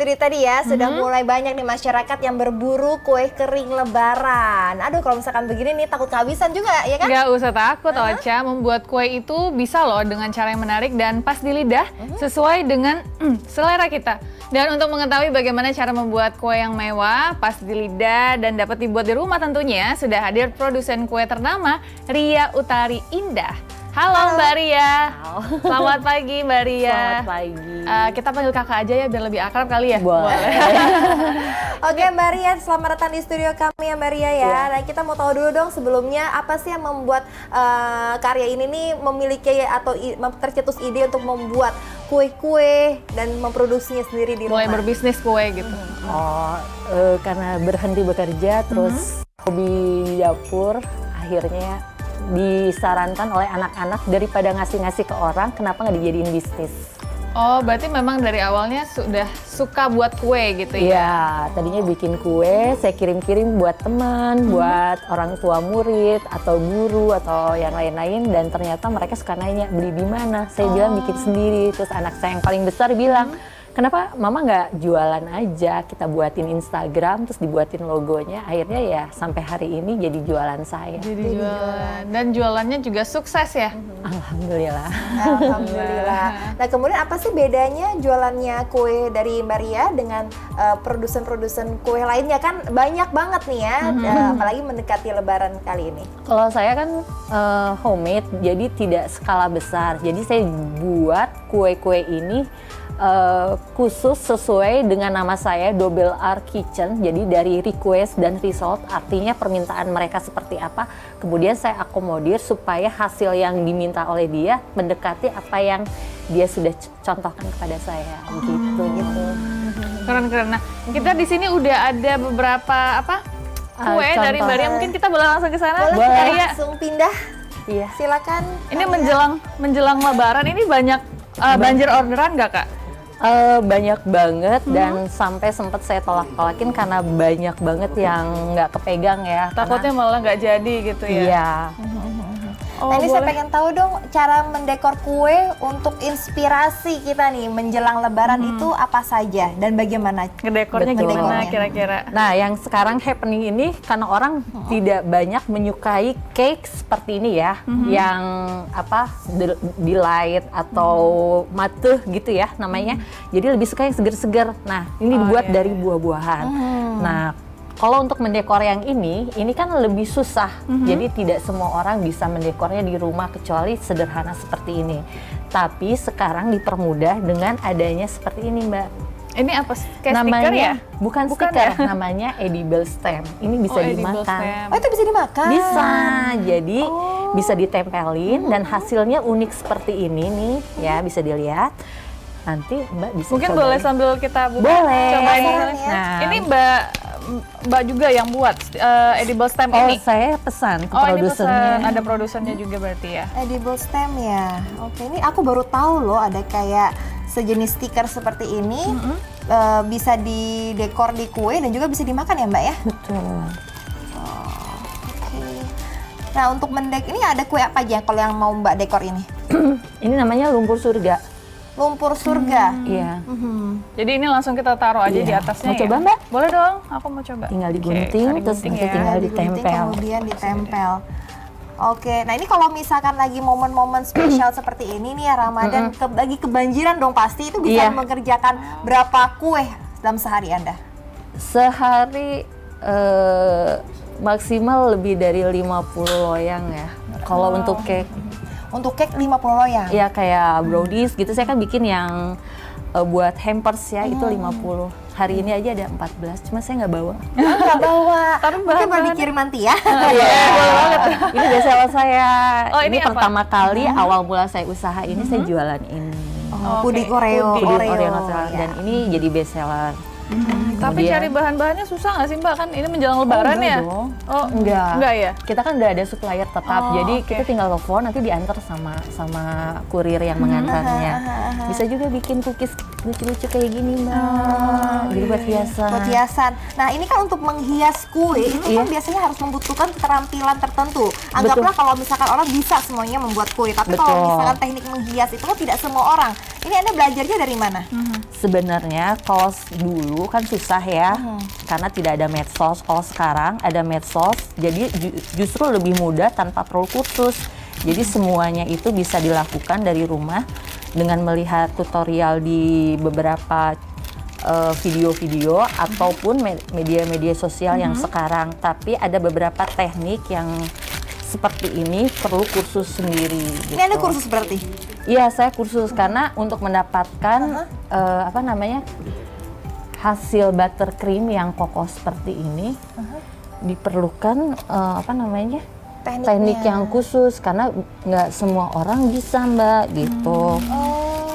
itu tadi ya, sudah mulai banyak nih masyarakat yang berburu kue kering lebaran. Aduh, kalau misalkan begini nih takut kehabisan juga ya kan? Gak usah takut Ocha, membuat kue itu bisa loh dengan cara yang menarik dan pas di lidah sesuai dengan selera kita. Dan untuk mengetahui bagaimana cara membuat kue yang mewah, pas di lidah dan dapat dibuat di rumah tentunya, sudah hadir produsen kue ternama Ria Utari Indah. Halo Mbak Ria. Halo. Selamat pagi Mbak Ria. Selamat pagi. Kita panggil kakak aja ya biar lebih akrab kali ya. Boleh. Oke Mbak Ria, selamat datang di studio kami ya Mbak Ria ya. Nah kita mau tahu dulu dong sebelumnya apa sih yang membuat karya ini nih memiliki atau tercetus ide untuk membuat kue-kue dan memproduksinya sendiri di rumah. Mulai berbisnis kue gitu. Karena berhenti bekerja, terus hobi di dapur, akhirnya disarankan oleh anak-anak daripada ngasih-ngasih ke orang, kenapa nggak dijadiin bisnis? Oh, berarti memang dari awalnya sudah suka buat kue gitu ya? Iya, tadinya bikin kue, saya kirim-kirim buat teman, buat orang tua murid, atau guru, atau yang lain-lain, dan ternyata mereka suka nanya, beli di mana? Saya bilang bikin sendiri, terus anak saya yang paling besar bilang, kenapa mama nggak jualan aja, kita buatin Instagram, terus dibuatin logonya, akhirnya ya sampai hari ini jadi jualan saya. Jadi jualan, dan jualannya juga sukses ya? Alhamdulillah. Alhamdulillah. Nah kemudian apa sih bedanya jualannya kue dari Mbak Ria dengan produsen-produsen kue lainnya, kan banyak banget nih ya, apalagi mendekati Lebaran kali ini. Kalau saya kan homemade, jadi tidak skala besar. Jadi saya buat kue-kue ini khusus sesuai dengan nama saya, Double R Kitchen. Jadi dari request dan result, artinya permintaan mereka seperti apa, kemudian saya akomodir supaya hasil yang diminta oleh dia mendekati apa yang dia sudah contohkan kepada saya. Gitu. Keren-keren. Nah, kita di sini udah ada beberapa kue dari Mbak Ria. Mungkin kita boleh langsung ke sana? Boleh, Ria. langsung pindah. Iya. Silakan. Ini menjelang Lebaran ini banyak banjir orderan nggak Kak? Banyak banget dan sampai sempat saya tolak-tolakin karena banyak banget yang nggak kepegang ya. Takutnya malah nggak jadi gitu ya? Iya. Nah ini saya pengen tahu dong cara mendekor kue untuk inspirasi kita nih menjelang Lebaran itu apa saja dan bagaimana? Ngedekornya Betul. gimana kira-kira? Nah, yang sekarang happening ini karena orang tidak banyak menyukai cake seperti ini ya, yang delight atau mateh gitu ya namanya. Jadi lebih suka yang seger-seger. Nah, ini dibuat dari buah-buahan. Nah, kalau untuk mendekor yang ini kan lebih susah. Jadi tidak semua orang bisa mendekornya di rumah kecuali sederhana seperti ini. Tapi sekarang dipermudah dengan adanya seperti ini, Mbak. Ini apa? Kayak Namanya stiker ya? bukan stiker, namanya edible stamp. Ini bisa dimakan. Oh itu bisa dimakan? Bisa, jadi bisa ditempelin dan hasilnya unik seperti ini nih ya, bisa dilihat. Nanti Mbak bisa Mungkin cobain. boleh sambil kita buka. Boleh. Cobain. Nah, Ini Mbak juga yang buat edible stamp ini? Saya pesan ke Ini produsernya. pesan. Ada produsernya juga berarti ya? Edible stamp ya. Oke, ini aku baru tahu loh ada kayak sejenis stiker seperti ini. Bisa didekor di kue dan juga bisa dimakan ya Mbak ya? Betul. Oke. Nah untuk ini ada kue apa aja kalau yang mau Mbak dekor ini? Ini namanya lumpur surga. Lumpur surga. Iya. Jadi ini langsung kita taruh aja di atasnya. Mau coba, Mbak? Boleh dong, aku mau coba. Tinggal digunting, terus nanti tinggal Digunting, ditempel. kemudian ditempel. Oke, nah ini kalau misalkan lagi momen-momen spesial seperti ini nih ya Ramadan, lagi kebanjiran dong pasti, itu bisa mengerjakan berapa kue dalam sehari Anda? Sehari maksimal lebih dari 50 loyang ya. Kalau untuk cake. Untuk cake 50 loyang? Ya kayak brownies gitu, saya kan bikin yang buat hampers ya, itu 50. Hari ini aja ada 14, cuma saya nggak bawa. Nggak bawa. Mungkin mau dikirim nanti ya? Iya, boleh banget. Ini best seller saya. Ini apa? pertama kali awal mula saya usaha ini, saya jualan ini. Puding Oreo. Puding Oreo natural. Dan ini jadi best seller. Tapi cari bahan-bahannya susah nggak sih Mbak? Kan ini menjelang Lebaran ya? Dong. Oh Enggak. Enggak ya? Kita kan udah ada supplier tetap, jadi kita tinggal telepon nanti diantar sama kurir yang mengantarnya. Bisa juga bikin cookies lucu-lucu kayak gini Mbak. Jadi buat hiasan. Buat hiasan. Nah ini kan untuk menghias kue itu kan biasanya harus membutuhkan keterampilan tertentu. Anggaplah kalau misalkan orang bisa semuanya membuat kue, tapi kalau misalkan teknik menghias itu kan tidak semua orang. Ini Anda belajarnya dari mana? Sebenarnya kalau dulu kan susah ya, karena tidak ada medsos. Kalau sekarang ada medsos, jadi justru lebih mudah tanpa perlu kursus. Jadi semuanya itu bisa dilakukan dari rumah dengan melihat tutorial di beberapa video-video ataupun media-media sosial yang sekarang. Tapi ada beberapa teknik yang seperti ini perlu kursus sendiri. Gitu. Ini ada kursus berarti? Iya, saya kursus karena untuk mendapatkan hasil buttercream yang kokoh seperti ini diperlukan teknik yang khusus karena nggak semua orang bisa Mbak gitu.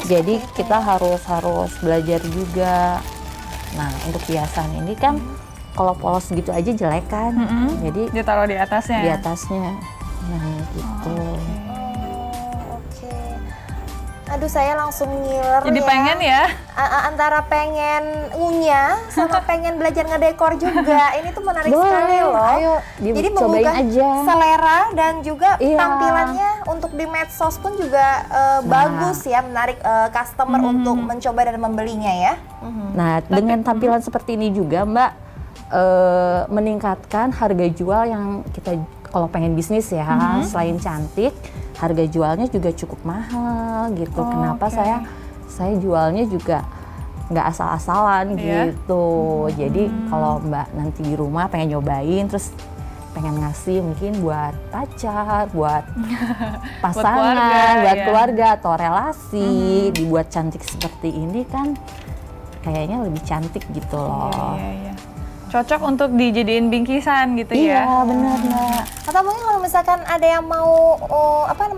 Jadi kita harus belajar juga. Nah untuk hiasan ini kan kalau polos gitu aja jelek kan, jadi Ditaruh di atasnya. di atasnya. Nah gitu. Oke. Aduh saya langsung ngiler Jadi ya. pengen ya. Antara pengen ngunyah sama pengen belajar ngedekor juga. Ini tuh menarik Boleh, sekali loh. ayo, Jadi dicobain menggugah aja. selera dan juga Iya. tampilannya untuk di medsos pun juga bagus ya, menarik customer untuk mencoba dan membelinya ya. Nah dengan tampilan seperti ini juga Mbak meningkatkan harga jual yang kita kalau pengen bisnis ya, selain cantik, harga jualnya juga cukup mahal gitu. Kenapa saya jualnya juga nggak asal-asalan gitu. Jadi kalau Mbak nanti di rumah pengen nyobain, terus pengen ngasih mungkin buat pacar, buat pasangan, buat keluarga atau relasi, dibuat cantik seperti ini kan kayaknya lebih cantik gitu loh. Iya. Cocok untuk dijadiin bingkisan gitu ya. Iya benar Mbak. Atau mungkin kalau misalkan ada yang mau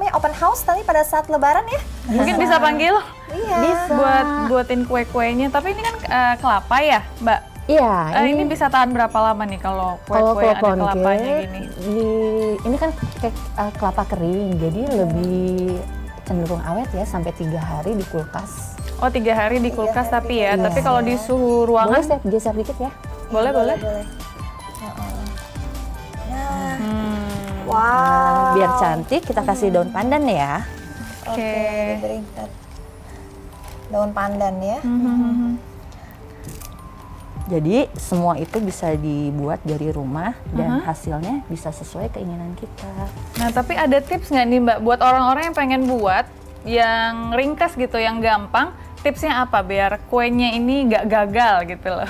open house tadi pada saat lebaran ya? Mungkin bisa panggil Iya. Bisa. buatin kue-kuenya. Tapi ini kan kelapa ya, Mbak? Iya. Ini bisa tahan berapa lama nih kalau kalau kue-kue ada pound kelapanya cake, gini? ini kan cake kelapa kering, jadi lebih cenderung awet ya sampai 3 hari di kulkas. Oh 3 hari di kulkas tapi ya. Iya. Tapi kalau di suhu Boleh ruangan saya geser dikit ya? boleh. Nah, wow. Biar cantik kita kasih daun pandan ya. Oke. Diberi daun pandan ya. Jadi semua itu bisa dibuat dari rumah dan hasilnya bisa sesuai keinginan kita. Nah tapi ada tips nggak nih Mbak buat orang-orang yang pengen buat yang ringkas gitu, yang gampang, tipsnya apa biar kuenya ini nggak gagal gitu loh?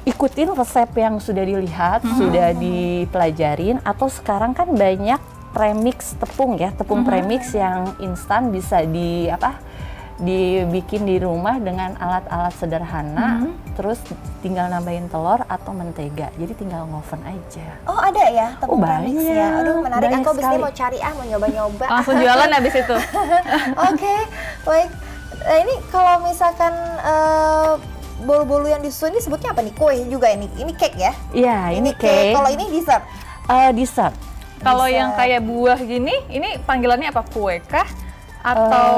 Ikutin resep yang sudah dilihat, sudah dipelajarin, atau sekarang kan banyak premix tepung ya, tepung premix yang instan bisa dibikin di rumah dengan alat-alat sederhana, terus tinggal nambahin telur atau mentega, jadi tinggal ngoven aja. Oh ada ya tepung premix banyak. ya. Aduh menarik. Banyak Aku abis ini sekali. mau cari mau nyoba-nyoba. Langsung jualan habis itu. Oke, baik. Ini kalau misalkan bolu-bolu yang disusun ini sebutnya apa nih? Kue juga ini? Ini cake ya? Iya, ini cake. Kalau ini dessert? Dessert. Kalau yang kayak buah gini, ini panggilannya apa? Kue kah? Atau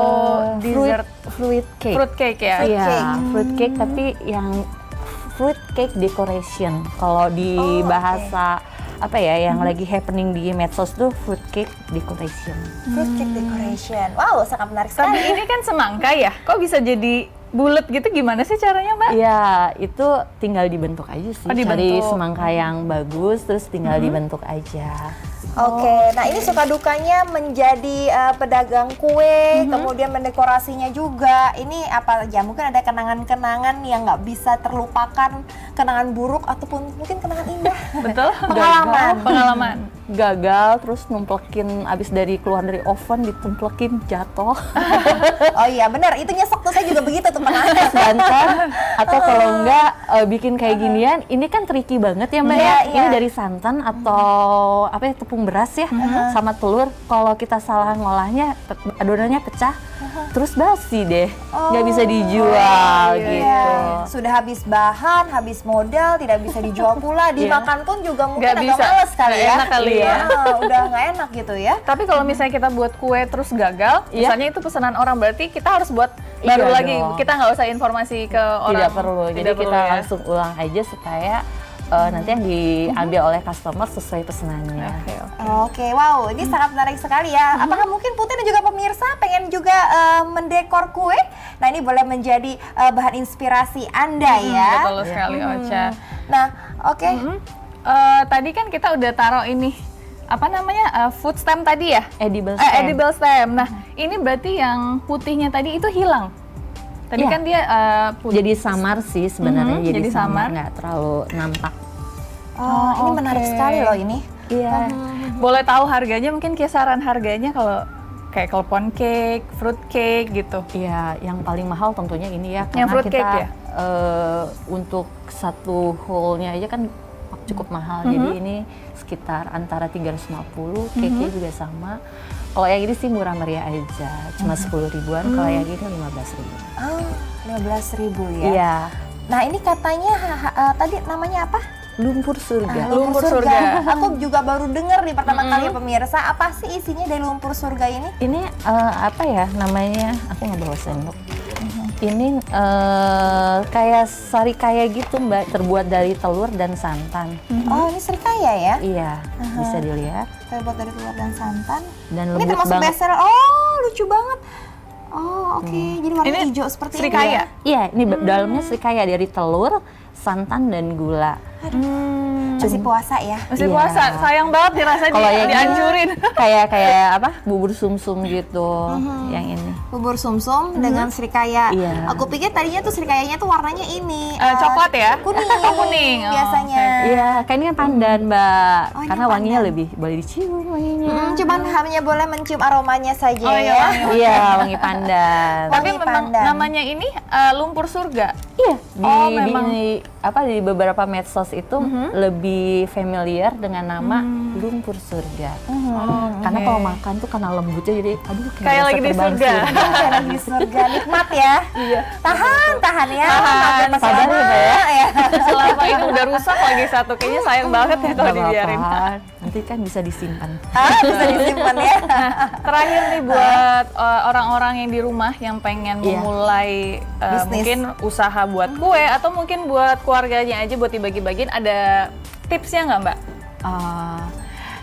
dessert? Fruit cake. Fruit cake ya? Iya, cake. fruit cake tapi yang fruit cake decoration. Kalau di bahasa apa ya yang lagi happening di medsos tuh fruit cake decoration. Fruit cake decoration. Wow, sangat menarik Tapi sekali. ini kan semangka ya? Kok bisa jadi bulat gitu? Gimana sih caranya Mbak? Iya, itu tinggal dibentuk aja sih. Oh, dibentuk. Cari semangka yang bagus terus tinggal dibentuk aja. Oke, nah ini suka dukanya menjadi pedagang kue, kemudian mendekorasinya juga. Ini apa aja? Mungkin ada kenangan-kenangan yang nggak bisa terlupakan, kenangan buruk ataupun mungkin kenangan indah. Betul? Pengalaman. Gagal terus numplekin abis keluar dari oven ditumplekin jatuh. Oh iya benar, itu nyesek tuh saya juga begitu tuh pernah. Santan atau kalau enggak bikin kayak ginian, ini kan tricky banget ya Mbak Iya, ya. iya. Ini dari santan atau apa ya tepung beras ya sama telur. Kalau kita salah ngolahnya adonannya pecah, terus basi deh, nggak bisa dijual gitu. Iya. Sudah habis bahan, habis modal, tidak bisa dijual pula, dimakan pun juga mungkin Nggak agak bisa. males kali Nggak ya. enak kali ya. Udah nggak enak gitu ya. Tapi kalau misalnya kita buat kue terus gagal, misalnya itu pesanan orang, berarti kita harus buat Iya baru lagi. dong. Kita nggak usah informasi ke orang. Tidak perlu, jadi Tidak perlu kita ya. langsung ulang aja supaya nanti yang diambil oleh customer sesuai pesanannya. Oke. Oke, wow, ini sangat menarik sekali ya. Apakah mungkin Putih dan juga pemirsa pengen juga mendekor kue? Nah, ini boleh menjadi bahan inspirasi Anda ya. Betul sekali, Ocha. Nah, oke. Tadi kan kita udah taruh ini, apa namanya, food stamp tadi ya? Edible stamp. Edible stamp. Nah, ini berarti yang putihnya tadi itu hilang. Tadi Iya. kan dia putih. Jadi samar sih sebenarnya, jadi jadi samar, samar. nggak terlalu nampak. Oh, ini oke. menarik sekali loh ini. Iya. Boleh tahu harganya, mungkin kisaran harganya kalau kayak cloud cake, fruit cake gitu. Iya, yang paling mahal tentunya ini ya, Yang karena fruit kita cake ya? Untuk satu whole-nya aja kan cukup mahal. Jadi ini sekitar antara 350, cake-nya juga sama. Kalau yang ini sih murah meriah aja, cuma 10 ribuan. Kalau yang ini 15 ribu. Oh, 15.000 ya. Iya, Nah, ini katanya tadi namanya apa? lumpur surga. Lumpur surga. Aku juga baru dengar nih pertama kali pemirsa. Apa sih isinya dari lumpur surga ini? Ini apa ya namanya? Aku nggak bawa sendok. Ini kayak sarikaya gitu Mbak, terbuat dari telur dan santan. Oh, ini serikaya ya? Iya, bisa dilihat. Terbuat dari telur dan santan. Dan Ini lembut termasuk banget. bestseller. Oh, lucu banget. Oh, oke. Jadi warna Ini hijau seperti serikaya? ini ya? Iya, ini dalamnya serikaya dari telur, santan dan gula. Masih puasa ya? Masih Iya. puasa, sayang banget dirasanya Kalau yang ini dihancurin. kayak apa? Bubur sumsum gitu. Yang ini. Bubur sumsum dengan serikaya. Iya. Aku pikir tadinya tuh serikayanya tuh warnanya ini. Coklat ya? Kuning. Oh, kuning. Oh, Biasanya. Iya, kayak ini kan pandan, Mbak. Oh, ini Karena wanginya pandan. lebih boleh dicium wanginya. Cuman hanya boleh mencium aromanya saja Oh, iya, ya. wangi. Iya, wangi pandan. Tapi Wangi memang pandan. namanya ini lumpur surga. Iya, Oh, memang. di beberapa medsos itu lebih familiar dengan nama lumpur surga. Karena oke. kalau makan tuh karena lembutnya jadi aduh Kayak berasa lagi di terbang surga. Kayak lagi surga, nikmat ya. Iya. Tahan ya. Tahan, Masih sabar lama ya, ya. Selama ini udah rusak lagi satu, kayaknya sayang banget ya kalau Nggak dibiarin. apa-apa. Nanti kan bisa disimpan. Bisa disimpan ya. Terakhir nih buat orang-orang yang di rumah yang pengen Iya. memulai Bisnis. mungkin usaha buat kue atau mungkin buat keluarganya aja buat dibagi-bagiin, ada tipsnya nggak Mbak?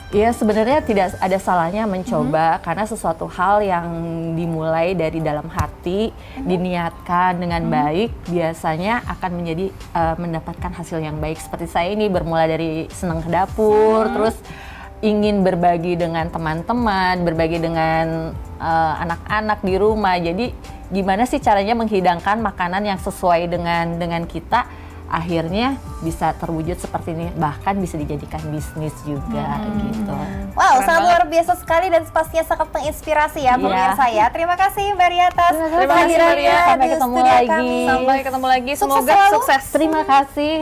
Ya sebenarnya tidak ada salahnya mencoba karena sesuatu hal yang dimulai dari dalam hati, diniatkan dengan baik, biasanya akan menjadi mendapatkan hasil yang baik. Seperti saya ini bermula dari senang ke dapur, terus ingin berbagi dengan teman-teman, berbagi dengan anak-anak di rumah. Jadi gimana sih caranya menghidangkan makanan yang sesuai dengan kita? Akhirnya bisa terwujud seperti ini, bahkan bisa dijadikan bisnis juga gitu. Wow, Keren sangat banget. luar biasa sekali dan pastinya sangat menginspirasi ya Iya. pemirsa ya. Terima kasih Mbak Ria atas Terima kasih, Mbak Ria. kehadirannya Sampai di ketemu studio lagi. kami. Sampai ketemu lagi, Sukses semoga selalu. sukses. Terima kasih.